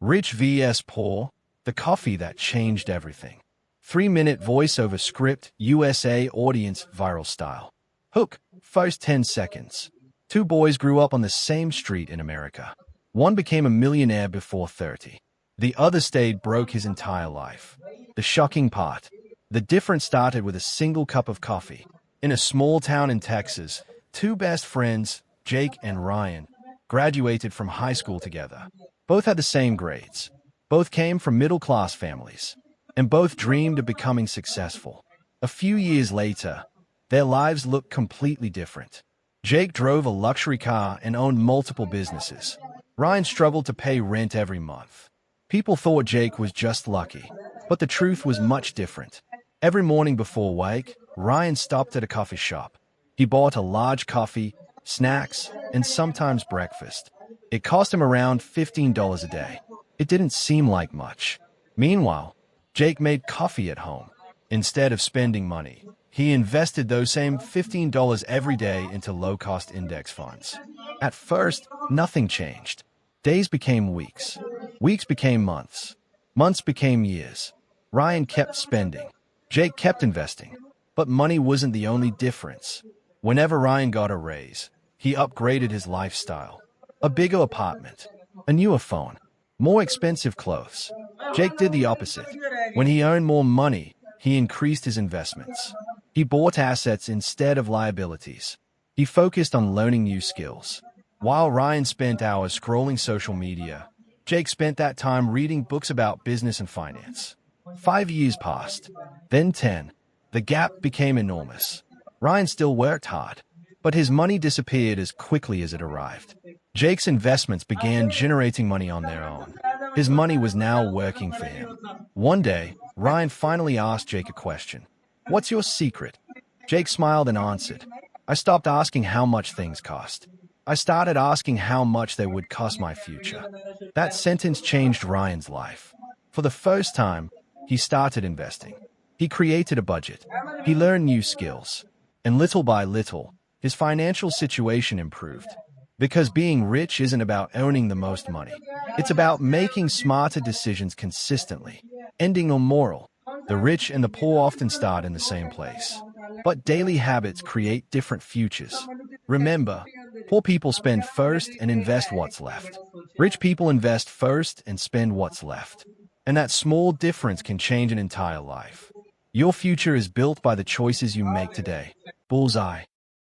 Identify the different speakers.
Speaker 1: Rich vs. Poor, the coffee that changed everything. 3-minute voiceover script, USA audience, viral style. Hook, first 10 seconds. Two boys grew up on the same street in America. One became a millionaire before 30. The other stayed broke his entire life. The shocking part, the difference started with a single cup of coffee. In a small town in Texas, two best friends, Jake and Ryan, graduated from high school together. Both had the same grades. Both came from middle-class families. And both dreamed of becoming successful. A few years later, their lives looked completely different. Jake drove a luxury car and owned multiple businesses. Ryan struggled to pay rent every month. People thought Jake was just lucky, but the truth was much different. Every morning before work, Ryan stopped at a coffee shop. He bought a large coffee, snacks, and sometimes breakfast. It cost him around $15 a day. It didn't seem like much. Meanwhile, Jake made coffee at home. Instead of spending money, he invested those same $15 every day into low-cost index funds. At first, nothing changed. Days became weeks. Weeks became months. Months became years. Ryan kept spending. Jake kept investing. But money wasn't the only difference. Whenever Ryan got a raise, he upgraded his lifestyle. A bigger apartment, a newer phone, more expensive clothes. Jake did the opposite. When he earned more money, he increased his investments. He bought assets instead of liabilities. He focused on learning new skills. While Ryan spent hours scrolling social media, Jake spent that time reading books about business and finance. 5 years passed, then 10. The gap became enormous. Ryan still worked hard, but his money disappeared as quickly as it arrived. Jake's investments began generating money on their own. His money was now working for him. One day, Ryan finally asked Jake a question. "What's your secret?" Jake smiled and answered, "I stopped asking how much things cost. I started asking how much they would cost my future." That sentence changed Ryan's life. For the first time, he started investing. He created a budget. He learned new skills. And little by little, his financial situation improved. Because being rich isn't about owning the most money. It's about making smarter decisions consistently. Ending on moral. The rich and the poor often start in the same place. But daily habits create different futures. Remember, poor people spend first and invest what's left. Rich people invest first and spend what's left. And that small difference can change an entire life. Your future is built by the choices you make today. Bullseye.